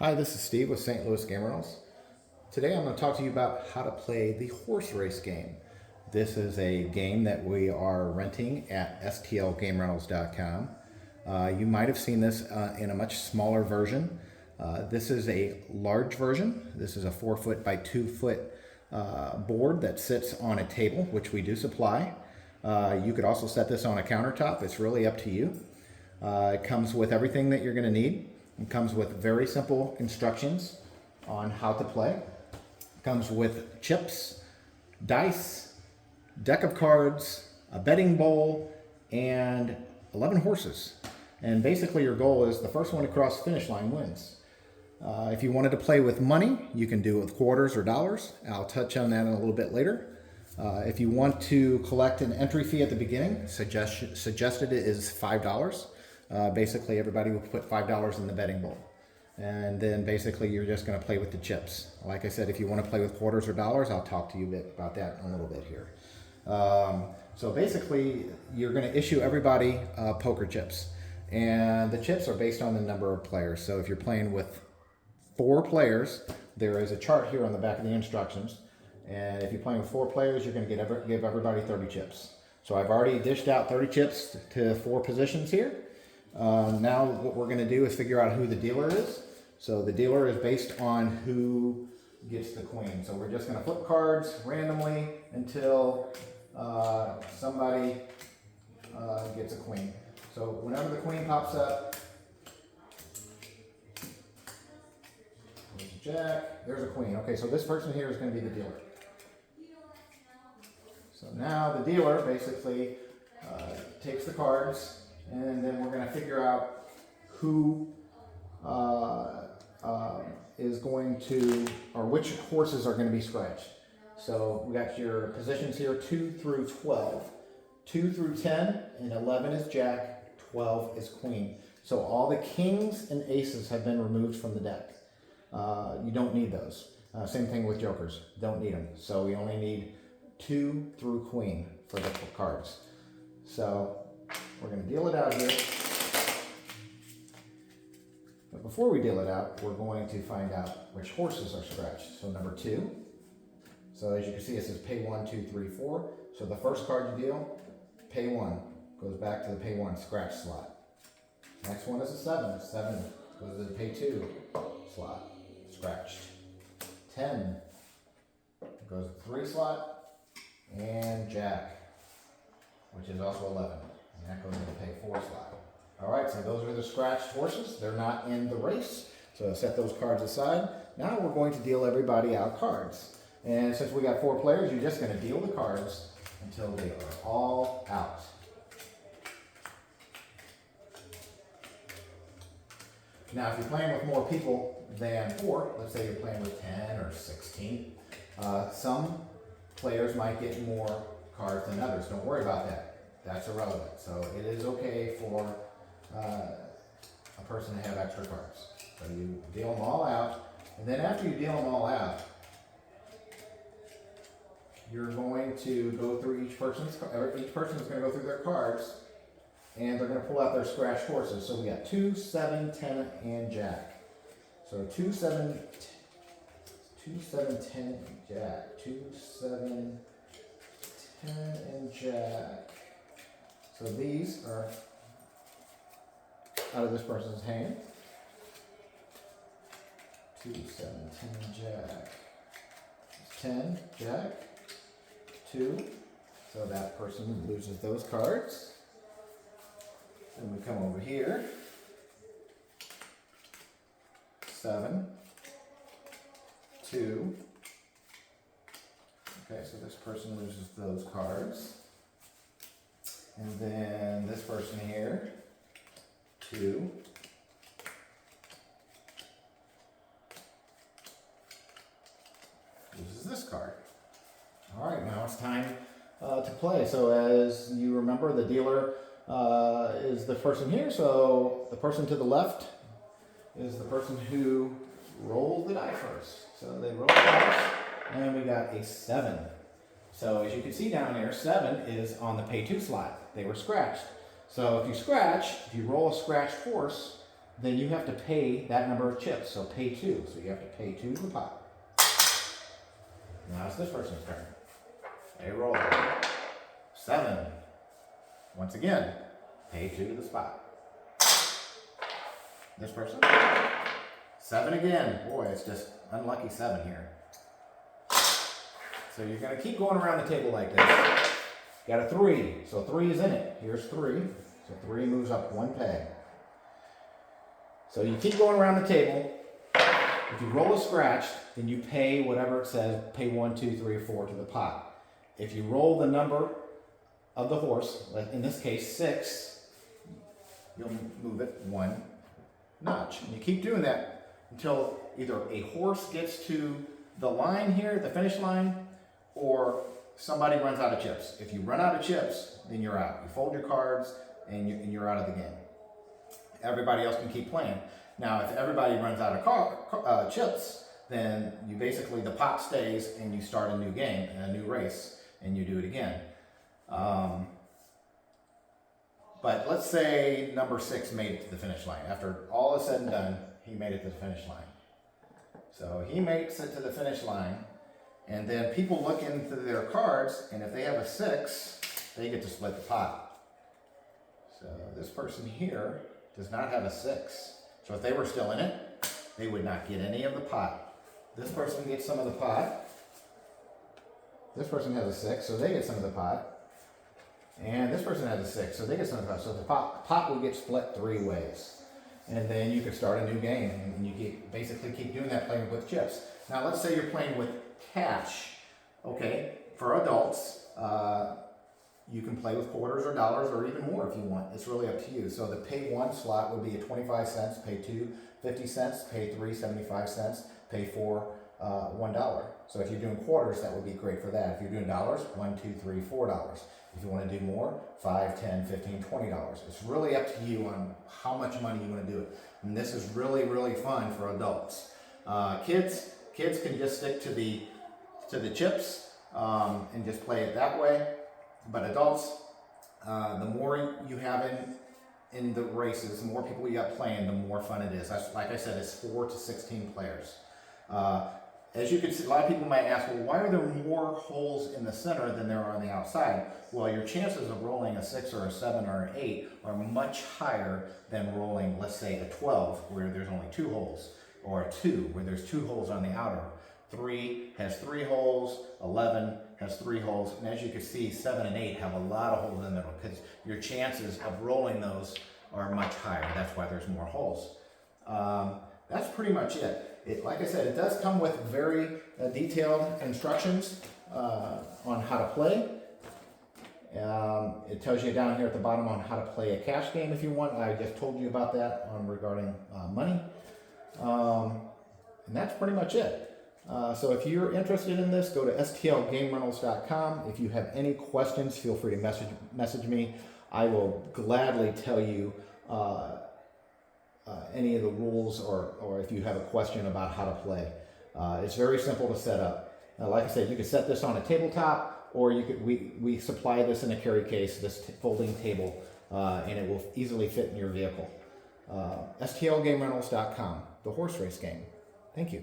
Hi, this is Steve with St. Louis Game Rentals. Today I'm going to talk to you about how to play the horse race game. This is a game that we are renting at stlgamerentals.com. You might have seen this in a much smaller version. This is a large version. This is a 4-foot by 2-foot board that sits on a table, which we do supply. You could also set this on a countertop. It's really up to you. It comes with everything that you're going to need. It comes with very simple instructions on how to play. It comes with chips, dice, deck of cards, a betting bowl, and 11 horses. And basically your goal is the first one to cross the finish line wins. If you wanted to play with money, you can do it with quarters or dollars. I'll touch on that in a little bit later. If you want to collect an entry fee at the beginning, suggested it is $5. Basically, everybody will put $5 in the betting bowl. And then basically you're just going to play with the chips. Like I said, if you want to play with quarters or dollars, I'll talk to you a bit about that in a little bit here. So basically, you're going to issue everybody poker chips. And the chips are based on the number of players. So if you're playing with 4 players, there is a chart here on the back of the instructions. And if you're playing with 4 players, you're going to give everybody 30 chips. So I've already dished out 30 chips to 4 positions here. Now what we're going to do is figure out who the dealer is. So the dealer is based on who gets the queen. So we're just going to flip cards randomly until somebody gets a queen. So whenever the queen pops up, there's a jack, there's a queen. Okay, so this person here is going to be the dealer. So now the dealer basically takes the cards, and then we're going to figure out who is going to, or which horses are going to be scratched. So we got your positions here, 2 through 12. 2 through 10, and 11 is jack, 12 is queen. So all the kings and aces have been removed from the deck. You don't need those. Same thing with jokers, don't need them. So we only need 2 through queen for the cards. So we're going to deal it out here. But before we deal it out, we're going to find out which horses are scratched. So number 2. So as you can see, it says pay 1, 2, 3, 4. So the first card you deal, pay 1, goes back to the pay 1 scratch slot. Next one is a 7. 7 goes to the pay 2 slot, scratched. 10 goes to the 3 slot, and jack, which is also 11. And that goes to the pay 4 slot. All right, so those are the scratched horses. They're not in the race. So set those cards aside. Now we're going to deal everybody out cards. And since we got 4 players, you're just going to deal the cards until they are all out. Now, if you're playing with more people than 4, let's say you're playing with 10 or 16, some players might get more cards than others. Don't worry about that. That's irrelevant. So it is okay for a person to have extra cards. So you deal them all out, and then after you deal them all out, you're going to go through each person is going to go through their cards, and they're going to pull out their scratched horses. So we got 2, 7, 10, and jack. So 2, 7, 10, and jack. 2, 7, 10, and jack. So these are out of this person's hand. 2, 7, 10, jack. 10, jack. 2. So that person loses those cards. Then we come over here. 7, 2. Okay, so this person loses those cards. And then this person here, 2. Loses this card. All right, now it's time to play. So as you remember, the dealer is the person here. So the person to the left is the person who rolled the die first. So they rolled the dice, and we got a 7. So as you can see down here, 7 is on the pay 2 slot. They were scratched. So if you roll a scratched horse, then you have to pay that number of chips. So pay 2. So you have to pay 2 to the pot. Now it's this person's turn. They roll. 7. Once again, pay 2 to the spot. This person. 7 again. Boy, it's just unlucky 7 here. So you're going to keep going around the table like this. Got a 3. So 3 is in it. Here's 3. So 3 moves up 1 peg. So you keep going around the table. If you roll a scratch, then you pay whatever it says, pay 1, 2, 3, or 4 to the pot. If you roll the number of the horse, like in this case 6, you'll move it 1 notch. And you keep doing that until either a horse gets to the line here, the finish line, or somebody runs out of chips. If you run out of chips, then you're out. You fold your cards and you're out of the game. Everybody else can keep playing. Now, if everybody runs out of chips, then you basically, the pot stays and you start a new game, a new race, and you do it again. But let's say number 6 made it to the finish line. After all is said and done, he made it to the finish line. So he makes it to the finish line, and then people look into their cards, and if they have a 6, they get to split the pot. So this person here does not have a 6. So if they were still in it, they would not get any of the pot. This person gets some of the pot. This person has a 6, so they get some of the pot. And this person has a 6, so they get some of the pot. So the pot will get split 3 ways. And then you can start a new game, and you basically keep doing that, playing with chips. Now let's say you're playing with cash. Okay, for adults, you can play with quarters or dollars or even more if you want. It's really up to you. So the pay 1 slot would be at 25 cents, pay 2, 50 cents, pay 3, 75 cents, pay 4, $1. So if you're doing quarters, that would be great for that. If you're doing dollars, $1, 2, 3, $4. If you want to do more, $5, 10, 15, $20. It's really up to you on how much money you want to do it. And this is really, really fun for adults. Kids can just stick to the chips and just play it that way. But adults, the more you have in the races, the more people you got playing, the more fun it is. That's, like I said, it's 4 to 16 players. As you can see, a lot of people might ask, well, why are there more holes in the center than there are on the outside? Well, your chances of rolling a 6 or a 7 or an 8 are much higher than rolling, let's say, a 12, where there's only 2 holes, or a 2, where there's 2 holes on the outer. 3 has 3 holes, 11 has 3 holes, and as you can see, 7 and 8 have a lot of holes in the middle, because your chances of rolling those are much higher. That's why there's more holes. That's pretty much it. Like I said, it does come with very detailed instructions on how to play. It tells you down here at the bottom on how to play a cash game if you want. I just told you about that regarding money. And that's pretty much it. So if you're interested in this, go to stlgamerentals.com. If you have any questions, feel free to message me. I will gladly tell you any of the rules, or if you have a question about how to play. It's very simple to set up. Like I said, you can set this on a tabletop, or you could we supply this in a carry case, this folding table, and it will easily fit in your vehicle. stlgamerentals.com, the horse race game. Thank you.